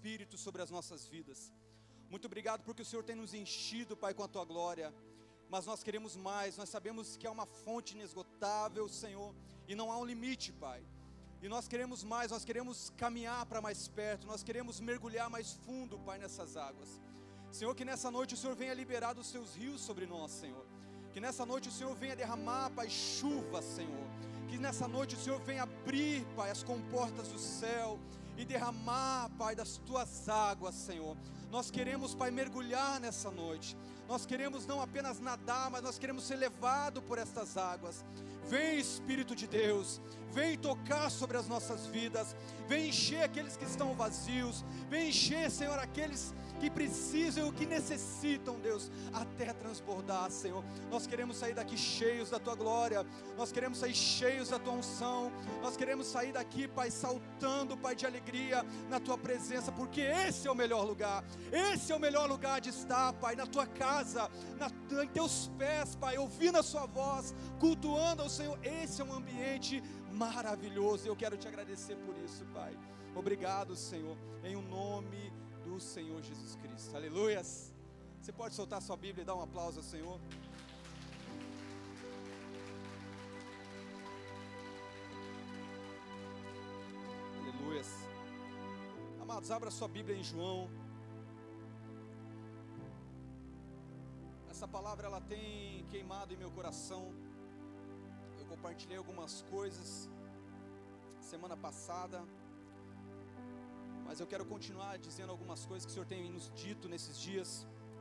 Espírito sobre as nossas vidas. Muito obrigado porque o Senhor tem nos enchido, Pai, com a Tua glória. Mas nós queremos mais, nós sabemos que há uma fonte inesgotável, Senhor, e não há um limite, Pai. E nós queremos mais, nós queremos caminhar para mais perto, nós queremos mergulhar mais fundo, Pai, nessas águas. Senhor, que nessa noite o Senhor venha liberar dos Seus rios sobre nós, Senhor. Que nessa noite o Senhor venha derramar, Pai, chuva, Senhor. Que nessa noite o Senhor venha abrir, Pai, as comportas do céu e derramar, Pai, das Tuas águas, Senhor. Nós queremos, Pai, mergulhar nessa noite. Nós queremos não apenas nadar, mas nós queremos ser levados por estas águas. Vem, Espírito de Deus, vem tocar sobre as nossas vidas, vem encher aqueles que estão vazios, vem encher, Senhor, aqueles que precisam e que necessitam, Deus, até transbordar, Senhor. Nós queremos sair daqui cheios da Tua glória, nós queremos sair cheios da Tua unção, nós queremos sair daqui, Pai, saltando, Pai, de alegria na Tua presença, porque esse é o melhor lugar, esse é o melhor lugar de estar, Pai, na Tua casa, em Teus pés, Pai, ouvindo a Sua voz, cultuando ao Senhor. Esse é um ambiente maravilhoso, eu quero Te agradecer por isso, Pai. Obrigado, Senhor, em o nome do Senhor Jesus Cristo. Aleluias. Você pode soltar sua Bíblia e dar um aplauso ao Senhor? Aleluias. Amados, abra sua Bíblia em João. Essa palavra ela tem queimado em meu coração. Eu compartilhei algumas coisas semana passada, mas eu quero continuar dizendo algumas coisas que o Senhor tem nos dito nesses dias.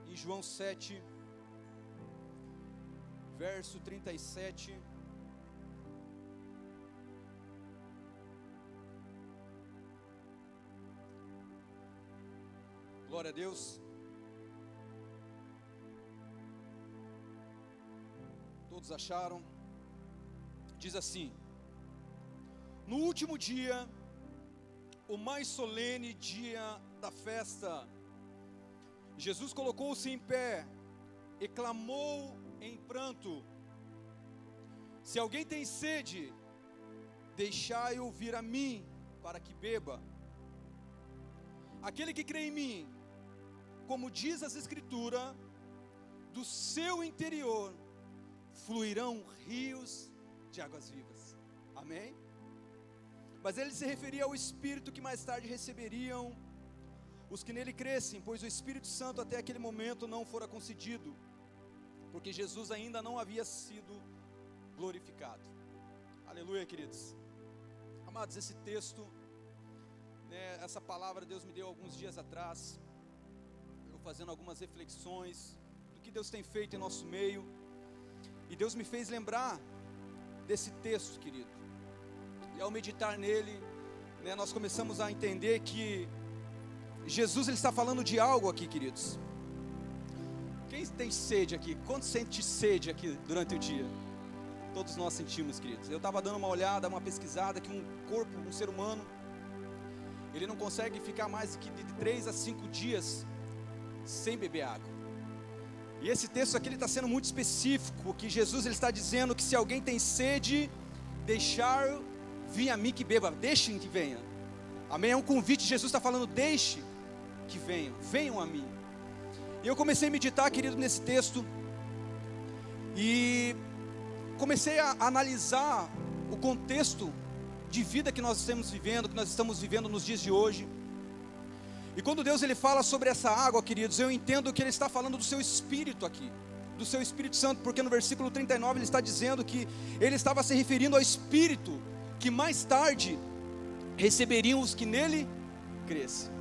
Em João 7, verso 37. Glória a Deus. Todos acharam? Diz assim: no último dia, o mais solene dia da festa, Jesus colocou-se em pé e clamou em pranto: se alguém tem sede, deixai-o vir a mim, para que beba. Aquele que crê em mim, como diz as Escrituras, do seu interior fluirão rios de águas vivas. Amém? Mas ele se referia ao Espírito que mais tarde receberiam os que nele crescem, pois o Espírito Santo até aquele momento não fora concedido, porque Jesus ainda não havia sido glorificado. Aleluia, queridos. Amados, esse texto, essa palavra Deus me deu alguns dias atrás, eu fazendo algumas reflexões do que Deus tem feito em nosso meio, e Deus me fez lembrar desse texto, querido. E ao meditar nele, nós começamos a entender que Jesus ele está falando de algo aqui, queridos. Quem tem sede aqui? Quanto sente sede aqui durante o dia? Todos nós sentimos, queridos. Eu estava dando uma olhada, uma pesquisada, que um corpo, um ser humano, ele não consegue ficar mais de 3 a 5 dias sem beber água. E esse texto aqui ele está sendo muito específico, que Jesus ele está dizendo que se alguém tem sede, deixar vir a mim que beba, deixem que venha. Amém? É um convite, Jesus está falando, deixe que venham, venham a mim. E eu comecei a meditar, querido, nesse texto, e comecei a analisar o contexto de vida que nós estamos vivendo nos dias de hoje. E quando Deus ele fala sobre essa água, queridos, eu entendo que Ele está falando do seu Espírito aqui, do seu Espírito Santo, porque no versículo 39 Ele está dizendo que Ele estava se referindo ao Espírito, que mais tarde receberiam os que nele crescem.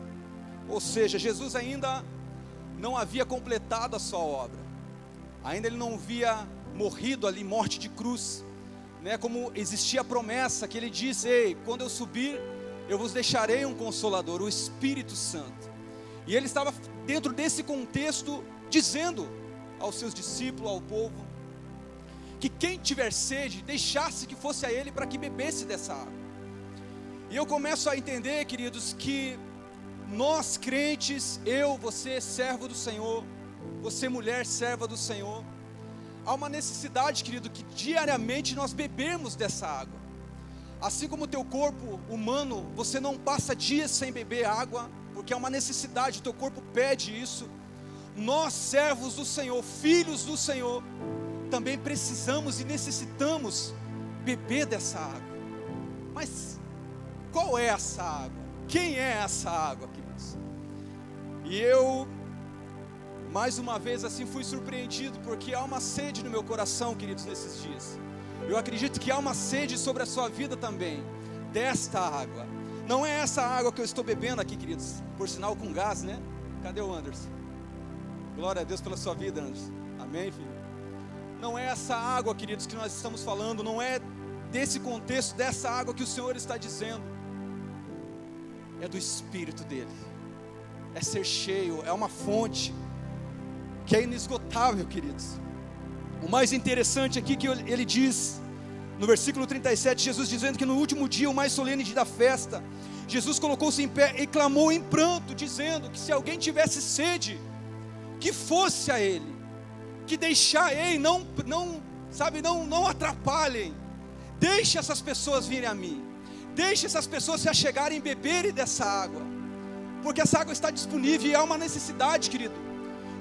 Ou seja, Jesus ainda não havia completado a sua obra, ainda Ele não havia morrido ali, morte de cruz, como existia a promessa que Ele disse: ei, quando eu subir, eu vos deixarei um Consolador, o Espírito Santo. E Ele estava dentro desse contexto, dizendo aos seus discípulos, ao povo, que quem tiver sede, deixasse que fosse a Ele para que bebesse dessa água. E eu começo a entender, queridos, que nós crentes, eu, você, servo do Senhor, você, mulher, serva do Senhor, há uma necessidade, querido, que diariamente nós bebemos dessa água. Assim como o teu corpo humano, você não passa dias sem beber água, porque é uma necessidade, o teu corpo pede isso. Nós, servos do Senhor, filhos do Senhor, também precisamos e necessitamos beber dessa água. Mas qual é essa água? Quem é essa água, queridos? E eu, mais uma vez assim, fui surpreendido, porque há uma sede no meu coração, queridos, nesses dias. Eu acredito que há uma sede sobre a sua vida também, desta água. Não é essa água que eu estou bebendo aqui, queridos, por sinal com gás, né? Cadê o Anderson? Glória a Deus pela sua vida, Anderson. Amém, filho? Não é essa água, queridos, que nós estamos falando, não é desse contexto, dessa água que o Senhor está dizendo. É do Espírito dele. É ser cheio, é uma fonte que é inesgotável, queridos. O mais interessante aqui que ele diz, no versículo 37, Jesus dizendo que no último dia, o mais solene dia da festa, Jesus colocou-se em pé e clamou em pranto, dizendo que se alguém tivesse sede, que fosse a ele, que deixai, não atrapalhem, deixe essas pessoas virem a mim, deixe essas pessoas se achegarem e beberem dessa água, porque essa água está disponível e há uma necessidade, querido,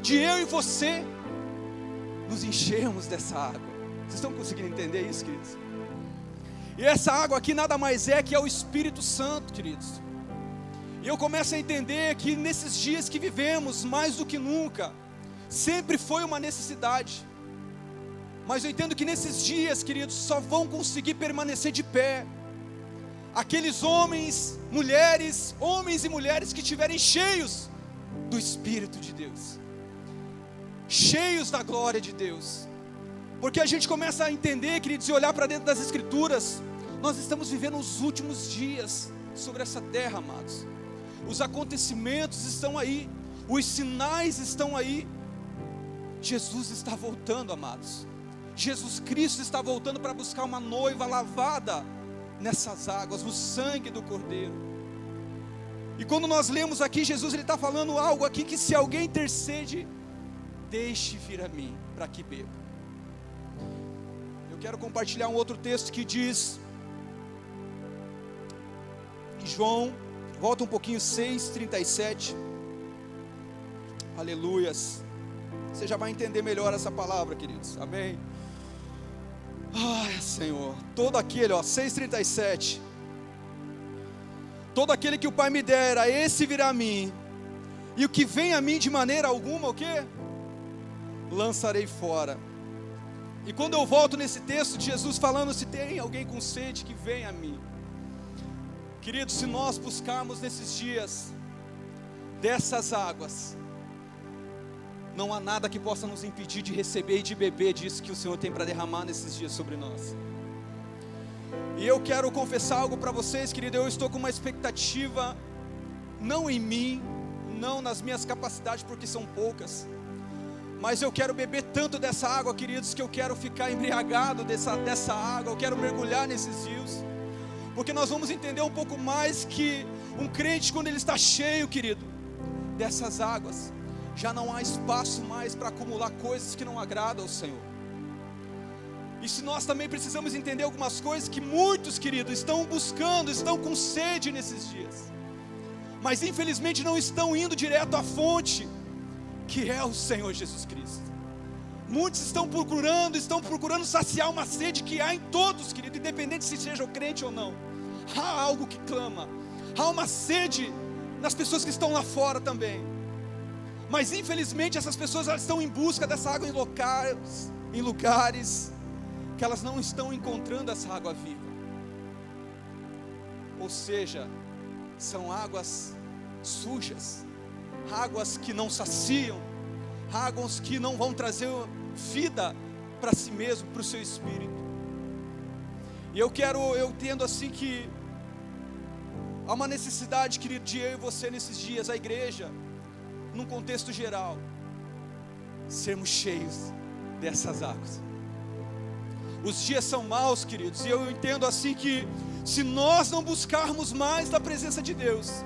de eu e você nos enchermos dessa água. Vocês estão conseguindo entender isso, queridos? E essa água aqui nada mais é que é o Espírito Santo, queridos. E eu começo a entender que nesses dias que vivemos, mais do que nunca, sempre foi uma necessidade. Mas eu entendo que nesses dias, queridos, só vão conseguir permanecer de pé aqueles homens e mulheres que estiverem cheios do Espírito de Deus, cheios da glória de Deus. Porque a gente começa a entender, queridos, e olhar para dentro das Escrituras. Nós estamos vivendo os últimos dias sobre essa terra, amados. Os acontecimentos estão aí, os sinais estão aí. Jesus está voltando, amados. Jesus Cristo está voltando para buscar uma noiva lavada nessas águas, no sangue do Cordeiro. E quando nós lemos aqui, Jesus ele está falando algo aqui, que se alguém ter sede, deixe vir a mim, para que beba. Eu quero compartilhar um outro texto que diz, em João, volta um pouquinho, 6:37, aleluias, você já vai entender melhor essa palavra, queridos, amém? Ai, Senhor, todo aquele, 6:37, todo aquele que o Pai me dera, esse virá a mim, e o que vem a mim de maneira alguma, o quê? Lançarei fora. E quando eu volto nesse texto de Jesus falando, se tem alguém com sede, que vem a mim. Queridos, se nós buscarmos nesses dias dessas águas, não há nada que possa nos impedir de receber e de beber disso que o Senhor tem para derramar nesses dias sobre nós. E eu quero confessar algo para vocês, querido. Eu estou com uma expectativa, não em mim, não nas minhas capacidades, porque são poucas, mas eu quero beber tanto dessa água, queridos, que eu quero ficar embriagado dessa água. Eu quero mergulhar nesses rios, porque nós vamos entender um pouco mais que um crente, quando ele está cheio, querido, dessas águas, já não há espaço mais para acumular coisas que não agradam ao Senhor. E se nós também precisamos entender algumas coisas que muitos, queridos, estão buscando, estão com sede nesses dias, mas infelizmente não estão indo direto à fonte, que é o Senhor Jesus Cristo. Muitos estão procurando saciar uma sede que há em todos, querido, independente se seja o crente ou não. Há algo que clama, há uma sede nas pessoas que estão lá fora também. Mas infelizmente essas pessoas, elas estão em busca dessa água em lugares que elas não estão encontrando essa água viva. Ou seja, são águas sujas, águas que não saciam, águas que não vão trazer vida para si mesmo, para o seu espírito. E eu entendo assim que há uma necessidade, querido, de eu e você nesses dias, a igreja, num contexto geral, sermos cheios dessas águas. Os dias são maus, queridos, e eu entendo assim que se nós não buscarmos mais da presença de Deus,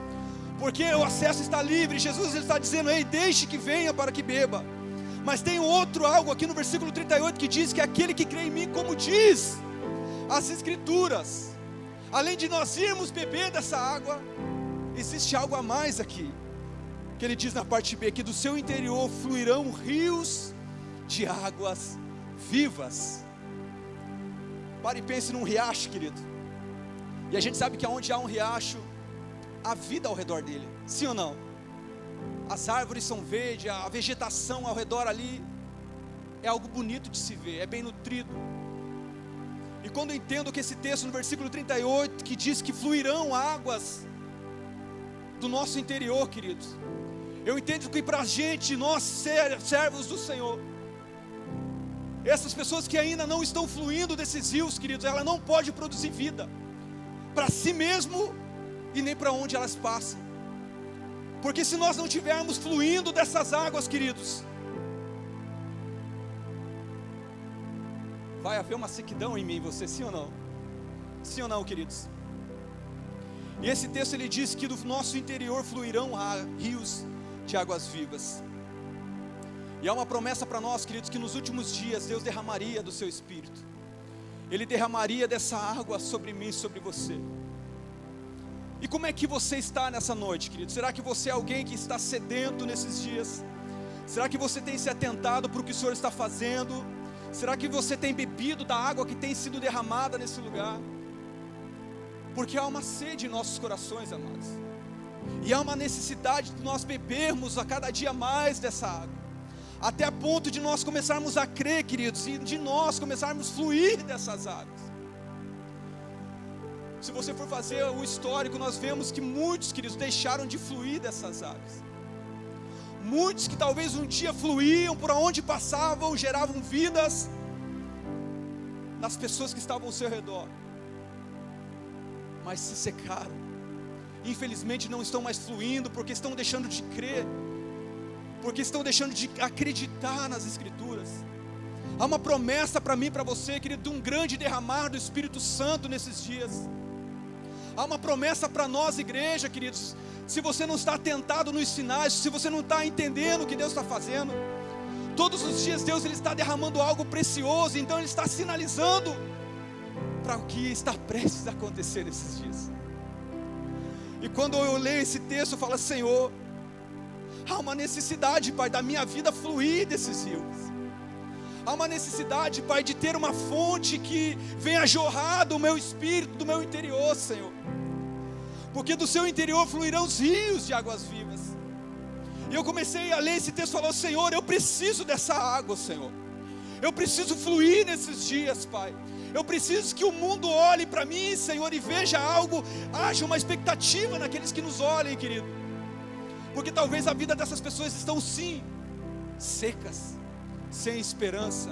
porque o acesso está livre, Jesus ele está dizendo, ei, deixe que venha para que beba. Mas tem algo aqui no versículo 38 que diz que aquele que crê em mim, como diz as Escrituras, além de nós irmos beber dessa água, existe algo a mais aqui. que ele diz na parte B, que do seu interior fluirão rios de águas vivas. Pare e pense num riacho, querido. E a gente sabe que onde há um riacho, há vida ao redor dele, sim ou não? As árvores são verdes, a vegetação ao redor ali é algo bonito de se ver, é bem nutrido. E quando eu entendo que esse texto no versículo 38, que diz que fluirão águas do nosso interior, queridos, eu entendo que para a gente, nós servos do Senhor, essas pessoas que ainda não estão fluindo desses rios, queridos, ela não pode produzir vida para si mesmo e nem para onde elas passam. Porque se nós não estivermos fluindo dessas águas, queridos, vai haver uma sequidão em mim e você, sim ou não? Sim ou não, queridos? E esse texto ele diz que do nosso interior fluirão rios de águas vivas. E há uma promessa para nós, queridos, que nos últimos dias Deus derramaria do seu Espírito. Ele derramaria dessa água sobre mim e sobre você. E como é que você está nessa noite, querido? Será que você é alguém que está sedento nesses dias? Será que você tem se atentado para o que o Senhor está fazendo? Será que você tem bebido da água que tem sido derramada nesse lugar? Porque há uma sede em nossos corações, amados. E há uma necessidade de nós bebermos a cada dia mais dessa água. Até a ponto de nós começarmos a crer, queridos, e de nós começarmos a fluir dessas águas. Se você for fazer o histórico, nós vemos que muitos, queridos, deixaram de fluir dessas águas. Muitos que talvez um dia fluíam, por onde passavam, geravam vidas nas pessoas que estavam ao seu redor, mas se secaram. Infelizmente não estão mais fluindo, porque estão deixando de crer, porque estão deixando de acreditar nas Escrituras. Há uma promessa para mim e para você, querido, de um grande derramar do Espírito Santo nesses dias. Há uma promessa para nós, igreja, queridos. Se você não está atentado nos sinais, se você não está entendendo o que Deus está fazendo, todos os dias Deus ele está derramando algo precioso, então Ele está sinalizando para o que está prestes a acontecer nesses dias. E quando eu leio esse texto, eu falo: Senhor, há uma necessidade, Pai, da minha vida fluir desses rios. Há uma necessidade, Pai, de ter uma fonte que venha jorrar do meu espírito, do meu interior, Senhor. Porque do seu interior fluirão os rios de águas vivas. E eu comecei a ler esse texto e falou: Senhor, eu preciso dessa água, Senhor. Eu preciso fluir nesses dias, Pai. Eu preciso que o mundo olhe para mim, Senhor, e veja algo, haja uma expectativa naqueles que nos olhem, querido. Porque talvez a vida dessas pessoas estão sim, secas, sem esperança.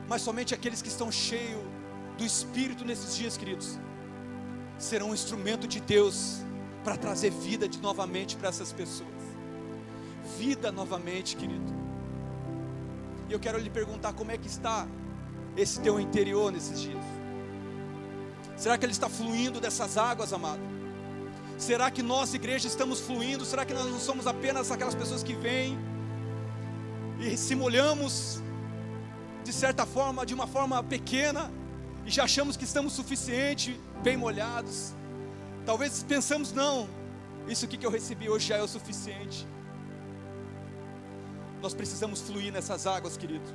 Mas somente aqueles que estão cheios do Espírito nesses dias, queridos, serão um instrumento de Deus para trazer vida novamente para essas pessoas. Vida novamente, querido. E eu quero lhe perguntar: como é que está esse teu interior nesses dias? Será que ele está fluindo dessas águas, amado? Será que nós, igreja, estamos fluindo? Será que nós não somos apenas aquelas pessoas que vêm e se molhamos de certa forma, de uma forma pequena, e já achamos que estamos suficiente, bem molhados? Talvez pensamos: não, isso aqui que eu recebi hoje já é o suficiente. Nós precisamos fluir nessas águas, querido.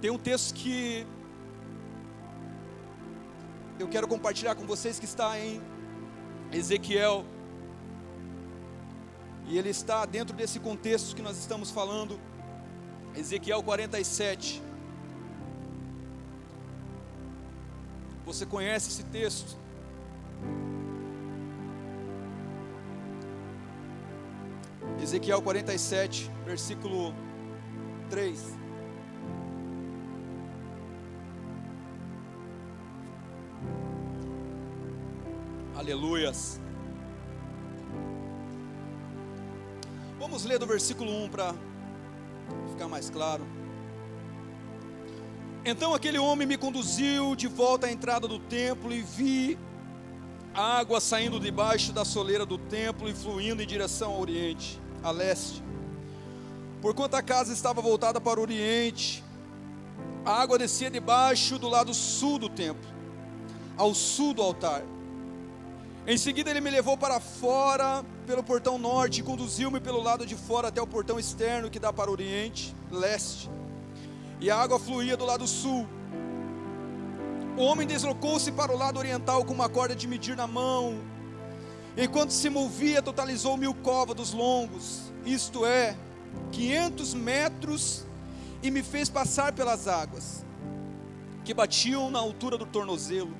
Tem um texto que eu quero compartilhar com vocês, que está em Ezequiel, e ele está dentro desse contexto que nós estamos falando. Ezequiel 47. Você conhece esse texto? Ezequiel 47, versículo 3. Aleluias. Vamos ler do versículo 1 para ficar mais claro. Então aquele homem me conduziu de volta à entrada do templo, e vi a água saindo debaixo da soleira do templo e fluindo em direção ao oriente, a leste. Porquanto a casa estava voltada para o oriente, a água descia debaixo do lado sul do templo, ao sul do altar. Em seguida ele me levou para fora pelo portão norte e conduziu-me pelo lado de fora até o portão externo que dá para o oriente, leste. E a água fluía do lado sul. O homem deslocou-se para o lado oriental com uma corda de medir na mão. Enquanto se movia, totalizou 1000 côvados longos, isto é, 500 metros, e me fez passar pelas águas, que batiam na altura do tornozelo.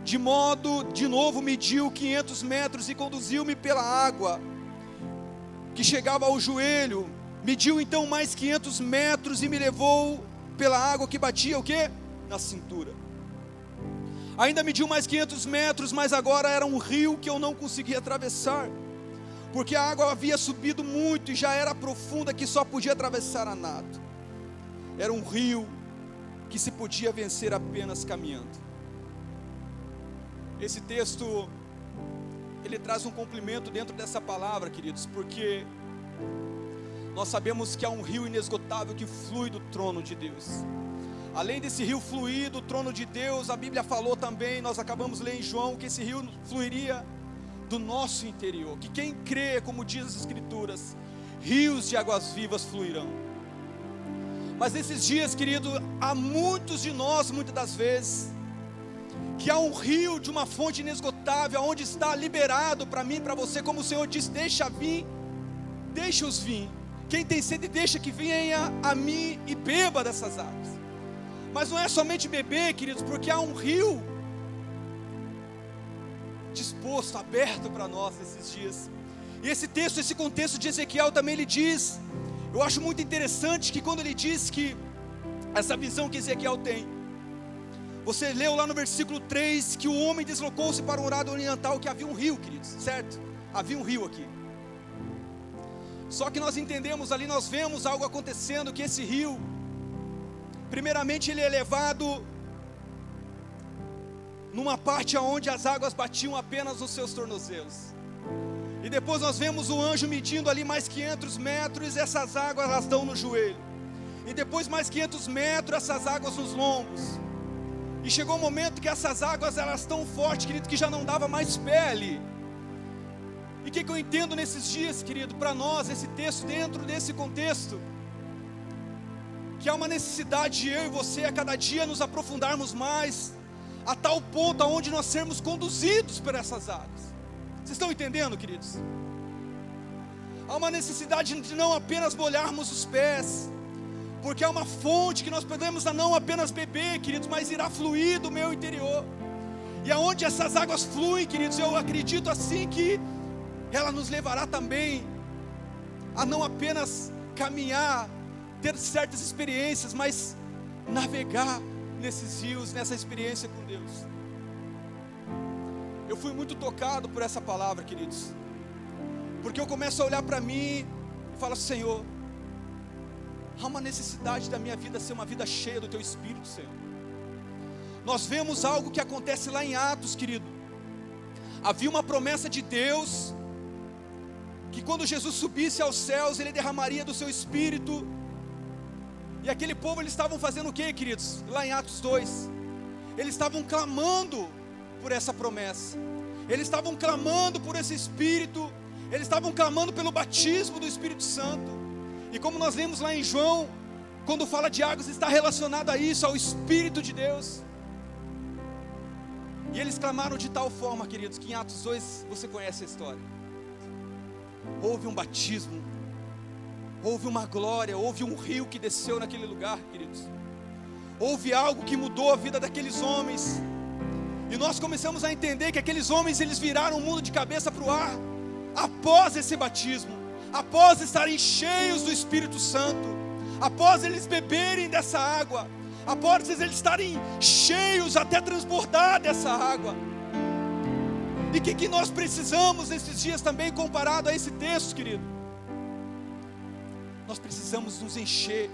De novo mediu 500 metros e conduziu-me pela água, que chegava ao joelho. Mediu então mais 500 metros e me levou pela água que batia o quê? Na cintura. Ainda mediu mais 500 metros, mas agora era um rio que eu não conseguia atravessar, porque a água havia subido muito e já era profunda, que só podia atravessar a nado. Era um rio que se podia vencer apenas caminhando. Esse texto, ele traz um complemento dentro dessa palavra, queridos, porque nós sabemos que há um rio inesgotável que flui do trono de Deus. Além desse rio fluir do trono de Deus, a Bíblia falou também, nós acabamos de ler em João, que esse rio fluiria do nosso interior, que quem crê, como diz as Escrituras, rios de águas vivas fluirão. Mas nesses dias, querido, há muitos de nós, muitas das vezes, que há um rio de uma fonte inesgotável, onde está liberado para mim, para você, como o Senhor disse, deixa vir, deixa-os vir, quem tem sede deixa que venha a mim e beba dessas águas. Mas não é somente beber, queridos, porque há um rio disposto, aberto para nós nesses dias. E esse texto, esse contexto de Ezequiel também ele diz, eu acho muito interessante que quando ele diz que essa visão que Ezequiel tem, você leu lá no versículo 3 que o homem deslocou-se para um lado oriental, que havia um rio, queridos, certo? Havia um rio aqui. Só que nós entendemos ali, nós vemos algo acontecendo, que esse rio, primeiramente ele é levado numa parte onde as águas batiam apenas nos seus tornozelos. E depois nós vemos o anjo medindo ali mais 500 metros, e essas águas elas dão no joelho. E depois mais 500 metros, essas águas nos lombos. E chegou um momento que essas águas elas estão fortes, querido, que já não dava mais pé ali. E o que eu entendo nesses dias, querido, para nós, esse texto dentro desse contexto, que há uma necessidade de eu e você a cada dia nos aprofundarmos mais, a tal ponto aonde nós sermos conduzidos por essas águas. Vocês estão entendendo, queridos? Há uma necessidade de não apenas molharmos os pés, porque há uma fonte que nós podemos não apenas beber, queridos, mas irá fluir do meu interior. E aonde essas águas fluem, queridos, eu acredito assim que ela nos levará também a não apenas caminhar, ter certas experiências, mas navegar nesses rios, nessa experiência com Deus. Eu fui muito tocado por essa palavra, queridos, porque eu começo a olhar para mim e falo, Senhor, há uma necessidade da minha vida ser uma vida cheia do Teu Espírito, Senhor. Nós vemos algo que acontece lá em Atos, querido. Havia uma promessa de Deus, que quando Jesus subisse aos céus, Ele derramaria do Seu Espírito. E aquele povo, eles estavam fazendo o que, queridos? Lá em Atos 2, eles estavam clamando por essa promessa, eles estavam clamando por esse Espírito, eles estavam clamando pelo batismo do Espírito Santo. E como nós lemos lá em João, quando fala de águas, está relacionado a isso, ao Espírito de Deus. E eles clamaram de tal forma, queridos, que em Atos 2, você conhece a história. Houve um batismo, houve uma glória, houve um rio que desceu naquele lugar, queridos. Houve algo que mudou a vida daqueles homens. E nós começamos a entender que aqueles homens, eles viraram o mundo de cabeça para o ar, após esse batismo, após estarem cheios do Espírito Santo, após eles beberem dessa água, após eles estarem cheios até transbordar dessa água. E o que nós precisamos nesses dias também, comparado a esse texto, querido? Nós precisamos nos encher,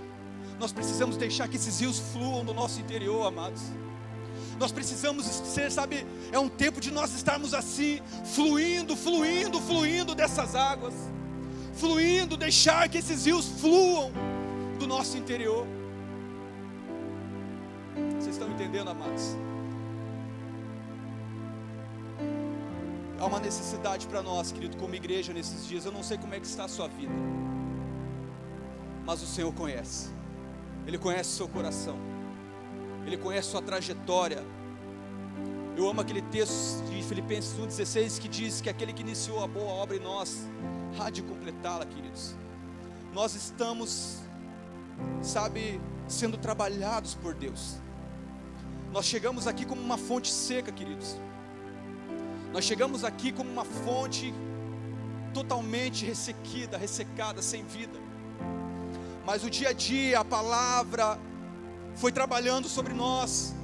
nós precisamos deixar que esses rios fluam do nosso interior, amados. Nós precisamos ser, sabe, é um tempo de nós estarmos assim, fluindo dessas águas, fluindo, deixar que esses rios fluam do nosso interior. Vocês estão entendendo, amados? há uma necessidade para nós, querido, como igreja nesses dias. Eu não sei como é que está a sua vida, mas o Senhor conhece. Ele conhece o seu coração, Ele conhece a sua trajetória. Eu amo aquele texto de Filipenses 1,16 que diz que aquele que iniciou a boa obra em nós há de completá-la, queridos. Nós estamos, sendo trabalhados por Deus. Nós chegamos aqui como uma fonte seca, queridos. Nós chegamos aqui como uma fonte totalmente ressecada, sem vida. Mas o dia a dia, a palavra foi trabalhando sobre nós.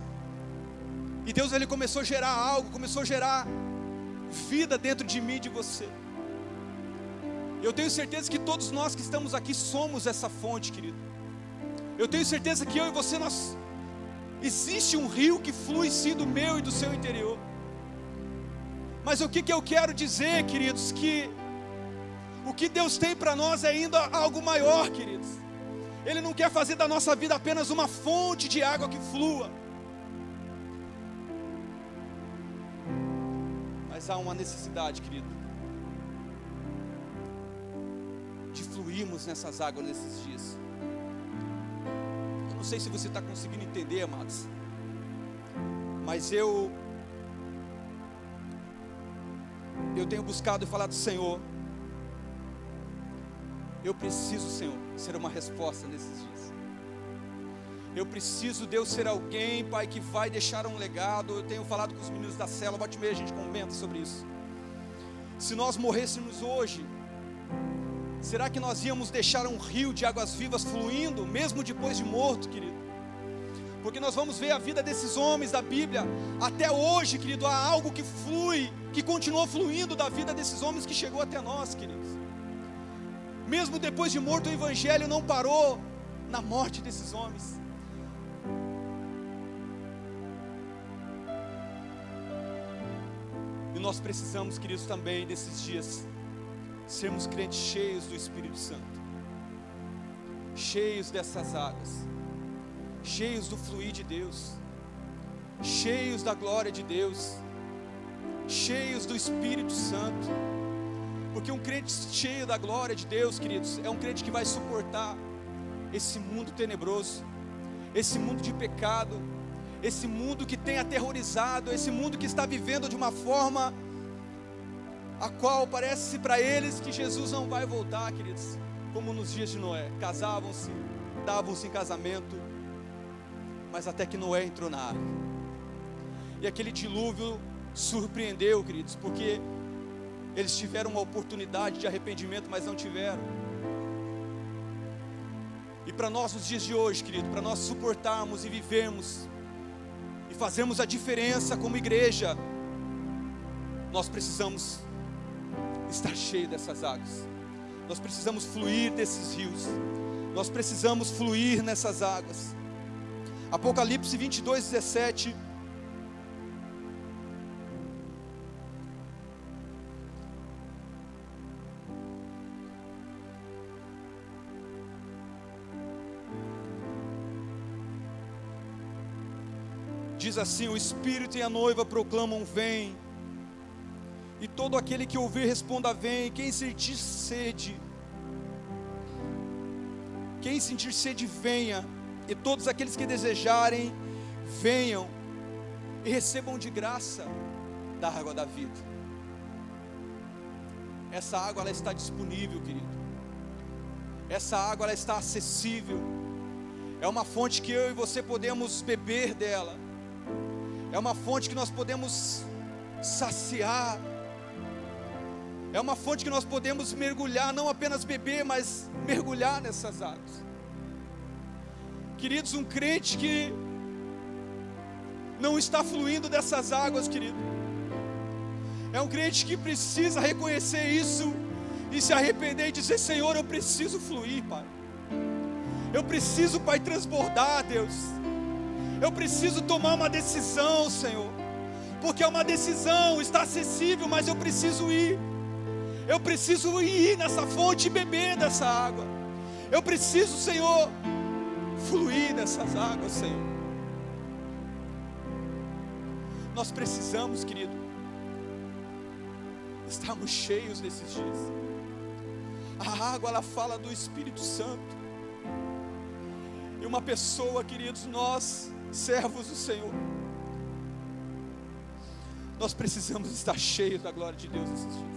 E Deus, Ele começou a gerar algo, começou a gerar vida dentro de mim e de você. Eu tenho certeza que todos nós que estamos aqui somos essa fonte, querido. Eu tenho certeza que eu e você, existe um rio que flui sim do meu e do seu interior. Mas o que eu quero dizer, queridos, que o que Deus tem para nós é ainda algo maior, queridos. Ele não quer fazer da nossa vida apenas uma fonte de água que flua. Mas há uma necessidade, querido, de fluirmos nessas águas nesses dias. Eu não sei se você está conseguindo entender, amados, mas eu tenho buscado e falado: Senhor, eu preciso, Senhor, ser uma resposta nesses dias. Eu preciso, Deus, ser alguém, Pai, que vai deixar um legado. Eu tenho falado com os meninos da célula, bate meia, a gente comenta sobre isso. Se nós morrêssemos hoje, será que nós íamos deixar um rio de águas vivas fluindo, mesmo depois de morto, querido? Porque nós vamos ver a vida desses homens da Bíblia, até hoje, querido, há algo que flui, que continuou fluindo da vida desses homens que chegou até nós, queridos. Mesmo depois de morto, o Evangelho não parou na morte desses homens. E nós precisamos, queridos, também, nesses dias, sermos crentes cheios do Espírito Santo, cheios dessas águas, cheios do fluir de Deus, cheios da glória de Deus, cheios do Espírito Santo. Porque um crente cheio da glória de Deus, queridos, é um crente que vai suportar esse mundo tenebroso, esse mundo de pecado, esse mundo que tem aterrorizado, esse mundo que está vivendo de uma forma a qual parece para eles que Jesus não vai voltar, queridos. Como nos dias de Noé, casavam-se, davam-se em casamento, mas até que Noé entrou na arca. E aquele dilúvio surpreendeu, queridos, porque eles tiveram uma oportunidade de arrependimento, mas não tiveram. E para nós nos dias de hoje, querido, para nós suportarmos e vivermos e fazermos a diferença como igreja, nós precisamos estar cheio dessas águas. Nós precisamos fluir desses rios. Nós precisamos fluir nessas águas. Apocalipse 22:17. Diz assim: o Espírito e a noiva proclamam: vem. E todo aquele que ouvir responda: vem. Quem sentir sede, venha. E todos aqueles que desejarem, venham e recebam de graça da água da vida. Essa água, ela está disponível, querido. Essa água, ela está acessível. É uma fonte que eu e você podemos beber dela. É uma fonte que nós podemos saciar. É uma fonte que nós podemos mergulhar, não apenas beber, mas mergulhar nessas águas. Queridos, um crente que não está fluindo dessas águas, querido, é um crente que precisa reconhecer isso e se arrepender e dizer: Senhor, eu preciso fluir, Pai. Eu preciso, Pai, transbordar, Deus. Eu preciso tomar uma decisão, Senhor, porque é uma decisão, está acessível, mas eu preciso ir. Eu preciso ir nessa fonte e beber dessa água. Eu preciso, Senhor, fluir nessas águas, Senhor. Nós precisamos, querido, estarmos cheios nesses dias. A água, ela fala do Espírito Santo. E uma pessoa, queridos, nós, servos do Senhor, nós precisamos estar cheios da glória de Deus nesses dias.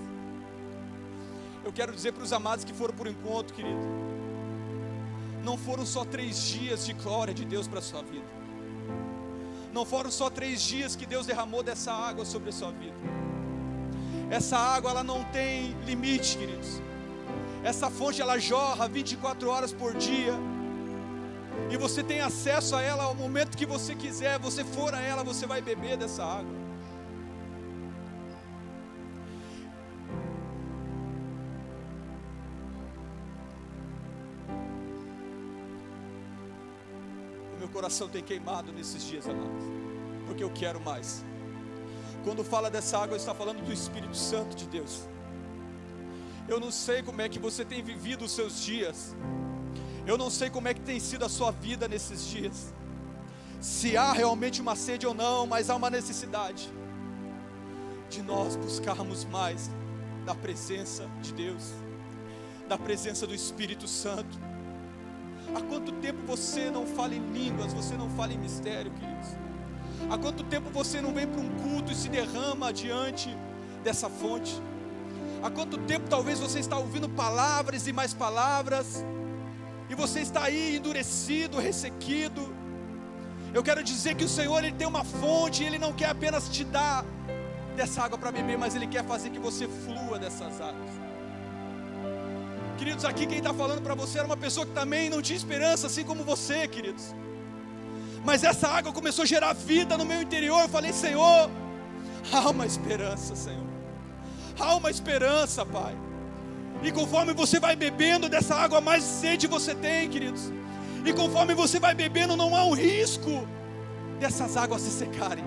Eu quero dizer para os amados que foram por encontro, querido, não foram só 3 dias de glória de Deus para a sua vida. Não foram só 3 dias que Deus derramou dessa água sobre a sua vida. Essa água, ela não tem limite, queridos. Essa fonte, ela jorra 24 horas por dia. E você tem acesso a ela ao momento que você quiser. Você for a ela, você vai beber dessa água. O meu coração tem queimado nesses dias, amados, porque eu quero mais. Quando fala dessa água, está falando do Espírito Santo de Deus. Eu não sei como é que você tem vivido os seus dias. Eu não sei como é que tem sido a sua vida nesses dias. Se há realmente uma sede ou não, mas há uma necessidade de nós buscarmos mais da presença de Deus, da presença do Espírito Santo. Há quanto tempo você não fala em línguas, você não fala em mistério, queridos? Há quanto tempo você não vem para um culto e se derrama diante dessa fonte? Há quanto tempo talvez você está ouvindo palavras e mais palavras, e você está aí endurecido, ressequido? Eu quero dizer que o Senhor, Ele tem uma fonte, e Ele não quer apenas te dar dessa água para beber, mas Ele quer fazer que você flua dessas águas. Queridos, aqui quem está falando para você era uma pessoa que também não tinha esperança, assim como você, queridos. Mas essa água começou a gerar vida no meu interior. Eu falei: Senhor, há uma esperança, Senhor. Há uma esperança, Pai. E conforme você vai bebendo dessa água, mais sede você tem, queridos. E conforme você vai bebendo, não há um risco dessas águas se secarem.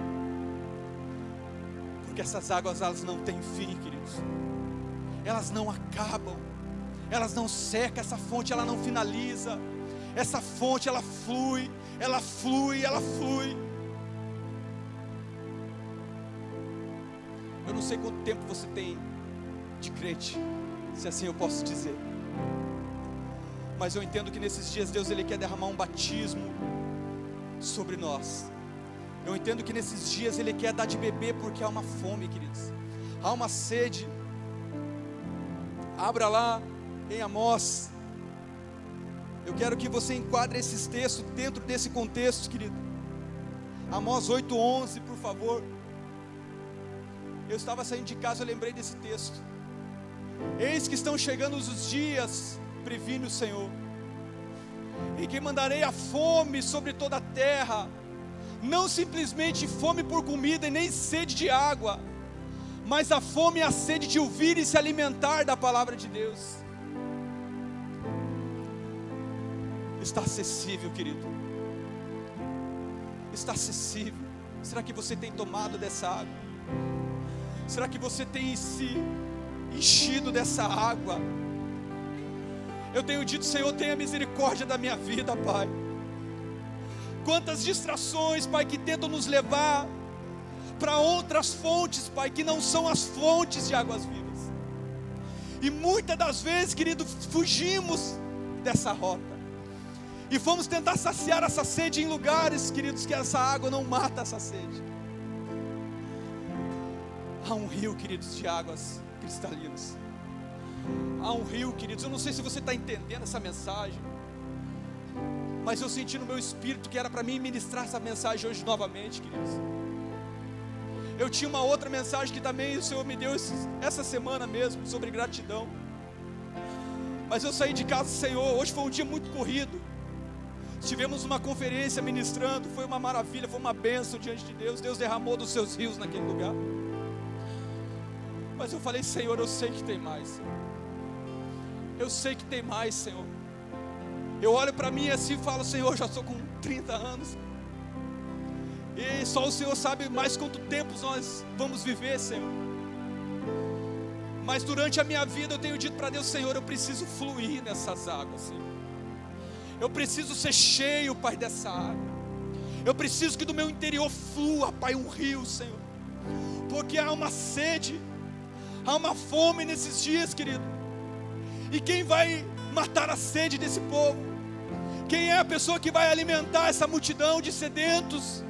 Porque essas águas, elas não têm fim, queridos. Elas não acabam. Elas não secam. Essa fonte, ela não finaliza. Essa fonte, ela flui. Ela flui, ela flui. Eu não sei quanto tempo você tem de crente, se assim eu posso dizer. Mas eu entendo que nesses dias Deus, Ele quer derramar um batismo sobre nós. Eu entendo que nesses dias Ele quer dar de beber, porque há uma fome, queridos. Há uma sede. Abra lá em Amós. Eu quero que você enquadre esses textos dentro desse contexto, querido. Amós 8:11, por favor. Eu estava saindo de casa, eu lembrei desse texto. Eis que estão chegando os dias, previne o Senhor, em que mandarei a fome sobre toda a terra. Não simplesmente fome por comida e nem sede de água, mas a fome e a sede de ouvir e se alimentar da palavra de Deus. Está acessível, querido. Está acessível. Será que você tem tomado dessa água? Será que você tem se enchido dessa água? Eu tenho dito: Senhor, tenha misericórdia da minha vida, Pai. Quantas distrações, Pai, que tentam nos levar para outras fontes, Pai, que não são as fontes de águas vivas. E muitas das vezes, querido, fugimos dessa rota e fomos tentar saciar essa sede em lugares, queridos, que essa água não mata essa sede. Há um rio, queridos, de águas cristalinas. Há um rio, queridos. Eu não sei se você está entendendo essa mensagem, mas eu senti no meu espírito que era para mim ministrar essa mensagem hoje novamente, queridos. Eu tinha uma outra mensagem que também o Senhor me deu essa semana mesmo, sobre gratidão. Mas eu saí de casa: Senhor, hoje foi um dia muito corrido. Tivemos uma conferência ministrando, foi uma maravilha, foi uma bênção diante de Deus. Deus derramou dos seus rios naquele lugar. Mas eu falei: Senhor, eu sei que tem mais. Eu sei que tem mais, Senhor. Eu olho para mim assim e falo: Senhor, já estou com 30 anos. E só o Senhor sabe mais quanto tempo nós vamos viver, Senhor. Mas durante a minha vida eu tenho dito para Deus: Senhor, eu preciso fluir nessas águas, Senhor. Eu preciso ser cheio, Pai, dessa água. Eu preciso que do meu interior flua, Pai, um rio, Senhor. Porque há uma sede. Há uma fome nesses dias, querido. E quem vai matar a sede desse povo? Quem é a pessoa que vai alimentar essa multidão de sedentos,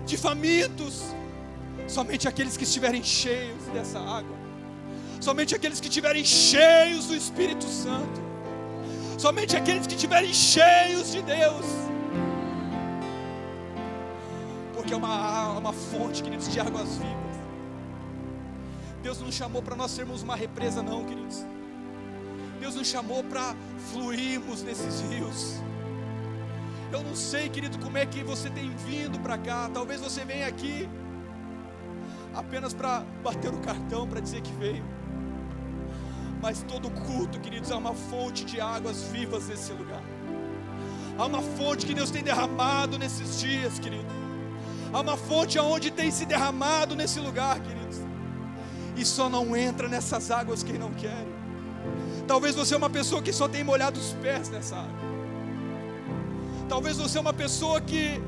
de famintos? Somente aqueles que estiverem cheios dessa água. Somente aqueles que estiverem cheios do Espírito Santo. Somente aqueles que estiverem cheios de Deus. Porque é uma fonte, queridos, de águas vivas. Deus não chamou para nós sermos uma represa, não, queridos. Deus nos chamou para fluirmos nesses rios. Eu não sei, querido, como é que você tem vindo para cá. Talvez você venha aqui apenas para bater o cartão, para dizer que veio. Mas todo culto, queridos, há uma fonte de águas vivas nesse lugar. Há uma fonte que Deus tem derramado nesses dias, querido. Há uma fonte onde tem se derramado nesse lugar, queridos. E só não entra nessas águas quem não quer. Talvez você é uma pessoa que só tem molhado os pés nessa água. Talvez você é uma pessoa que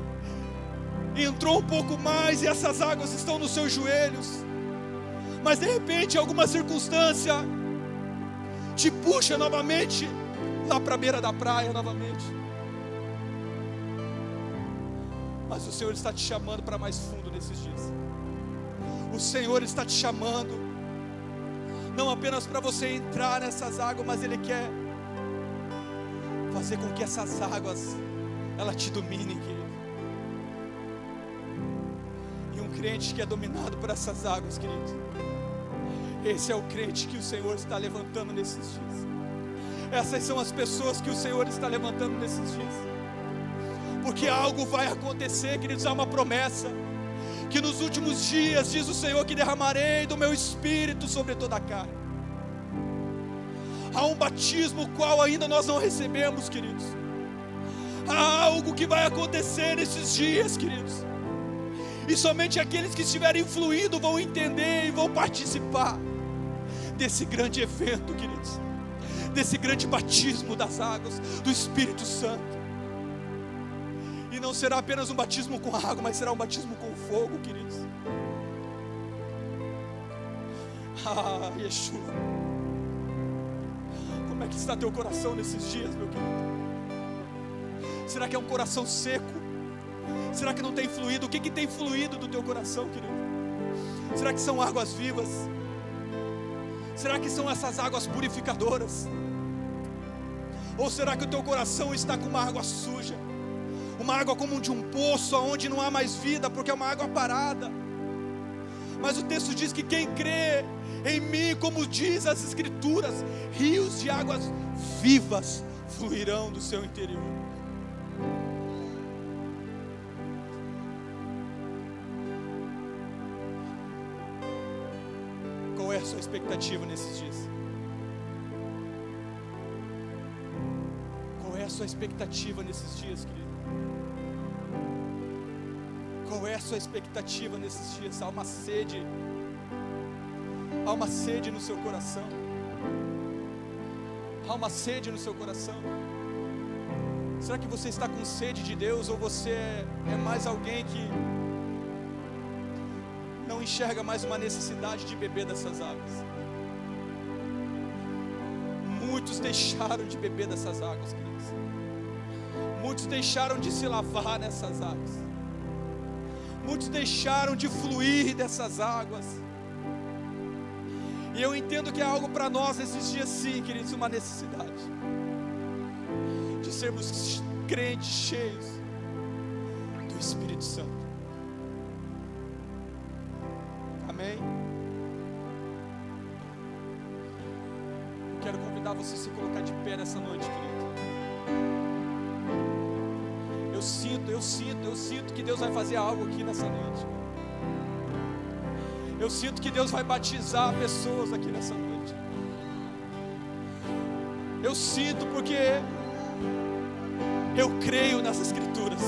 entrou um pouco mais e essas águas estão nos seus joelhos. Mas de repente alguma circunstância te puxa novamente lá para a beira da praia novamente. Mas o Senhor está te chamando para mais fundo nesses dias. O Senhor está te chamando não apenas para você entrar nessas águas, mas Ele quer fazer com que essas águas ela te dominem, querido. E um crente que é dominado por essas águas, querido, esse é o crente que o Senhor está levantando nesses dias. Essas são as pessoas que o Senhor está levantando nesses dias. Porque algo vai acontecer, queridos. Há uma promessa que nos últimos dias, diz o Senhor, que derramarei do meu Espírito sobre toda a carne. Há um batismo qual ainda nós não recebemos, queridos. Há algo que vai acontecer nesses dias, queridos. E somente aqueles que estiverem fluindo vão entender e vão participar desse grande evento, queridos. Desse grande batismo das águas, do Espírito Santo. E não será apenas um batismo com água, mas será um batismo com fogo, queridos. Ah, Yeshua. Como é que está teu coração nesses dias, meu querido? Será que é um coração seco? Será que não tem fluído? O que tem fluído do teu coração, querido? Será que são águas vivas? Será que são essas águas purificadoras? Ou será que o teu coração está com uma água suja? Uma água como de um poço, onde não há mais vida, porque é uma água parada. Mas o texto diz que quem crê em mim, como diz as Escrituras, rios de águas vivas fluirão do seu interior. Qual é a sua expectativa nesses dias? Qual é a sua expectativa nesses dias, querido? Qual é a sua expectativa nesses dias? Há uma sede no seu coração. Há uma sede no seu coração. Será que você está com sede de Deus, ou você é mais alguém que não enxerga mais uma necessidade de beber dessas águas? Muitos deixaram de beber dessas águas, queridos. Muitos deixaram de se lavar nessas águas. Muitos deixaram de fluir dessas águas. E eu entendo que é algo para nós nesses dias, sim, queridos, uma necessidade de sermos crentes cheios do Espírito Santo. Amém? Eu quero convidar você a se colocar de pé nessa noite, querido. Eu sinto que Deus vai fazer algo aqui nessa noite. Eu sinto que Deus vai batizar pessoas aqui nessa noite. Eu sinto, porque eu creio nas Escrituras.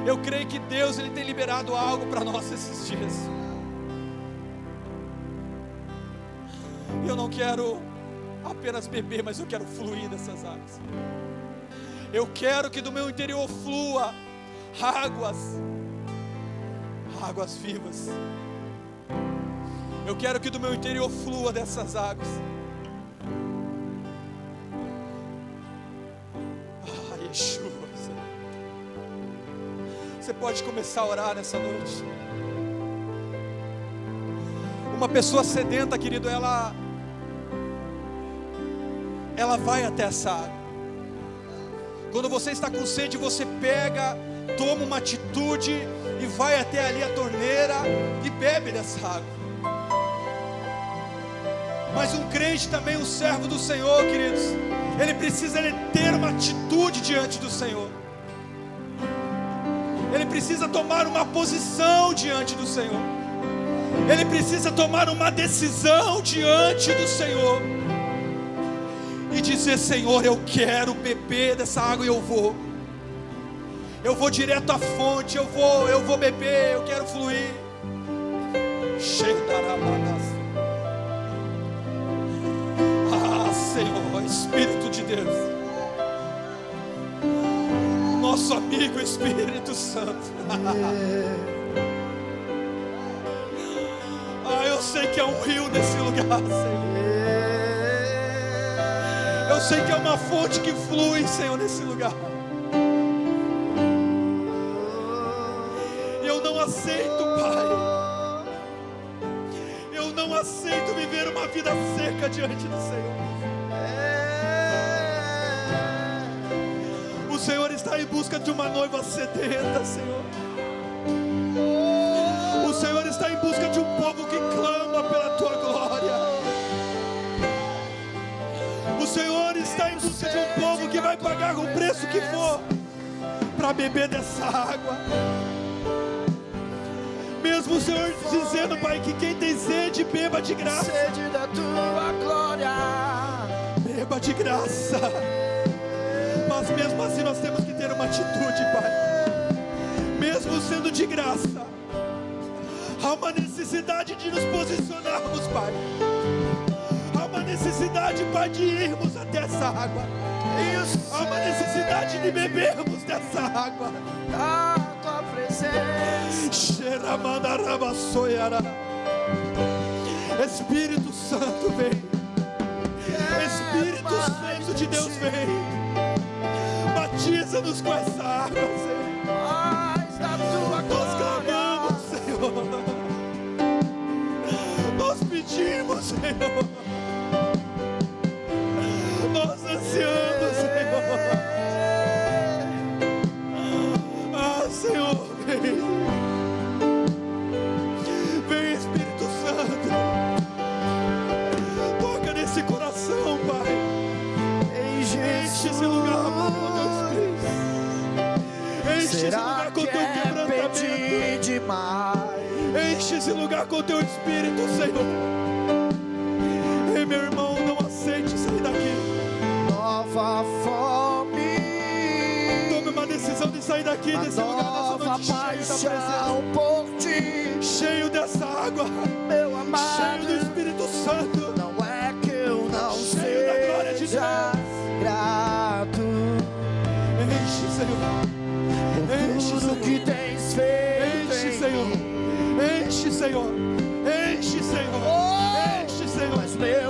Eu creio que Deus, Ele tem liberado algo para nós esses dias. Eu não quero apenas beber, mas eu quero fluir dessas águas. Eu quero que do meu interior flua águas vivas. Eu quero que do meu interior flua dessas águas. Yeshua. Você pode começar a orar nessa noite. Uma pessoa sedenta, querido, ela vai até essa água. Quando você está com sede, você pega, toma uma atitude e vai até ali a torneira e bebe dessa água. Mas um crente também, um servo do Senhor, queridos, ele precisa ter uma atitude diante do Senhor. Ele precisa tomar uma posição diante do Senhor. Ele precisa tomar uma decisão diante do Senhor. E dizer: Senhor, eu quero beber dessa água e eu vou. Eu vou direto à fonte, eu vou beber, eu quero fluir. Ah, Senhor, Espírito de Deus, nosso amigo Espírito Santo. Ah, eu sei que é um rio nesse lugar, Senhor. Eu sei que é uma fonte que flui, Senhor, nesse lugar. Eu não aceito, Pai. Eu não aceito viver uma vida seca diante do Senhor. O Senhor está em busca de uma noiva sedenta, Senhor. O Senhor está em busca de um povo que clama pela Tua glória. O Senhor está em busca de um povo que vai pagar o preço que for para beber dessa água. Mesmo o Senhor dizendo, Pai, que quem tem sede, beba de graça. Sede da Tua glória. Beba de graça. Mas mesmo assim nós temos que ter uma atitude, Pai. Mesmo sendo de graça, há uma necessidade de nos posicionarmos, Pai. Há uma necessidade, Pai, de irmos até essa água. Há uma necessidade de bebermos dessa água. A Tua presença. Espírito Santo, vem. Espírito Santo de Deus, vem. Batiza-nos com essa água, Senhor. Mais da Tua Nós glória. clamamos, Senhor. Nós pedimos, Senhor. Nós ansiamos, Senhor. Ah, Senhor, vem. Vem, Espírito Santo. Toca nesse coração, Pai. Enche esse lugar com Teu Espírito. Enche esse lugar com Teu quebrantamento. Pedir demais? Enche esse lugar com Teu Espírito, Senhor. Ei, meu irmão, não aceite sair daqui. Nova fome. Tome uma decisão de sair daqui, desse lugar, nessa Nova noite cheio da paixão presença, por Ti, cheio dessa água, meu amado. cheio do Espírito Santo. Não é que eu não Cheio da glória de seja grato Enche, Senhor. por Enche, tudo Senhor. que tens feito. Enche, Senhor. Mim. Enche, Senhor. Enche, Senhor. Enche, Senhor. Mas meu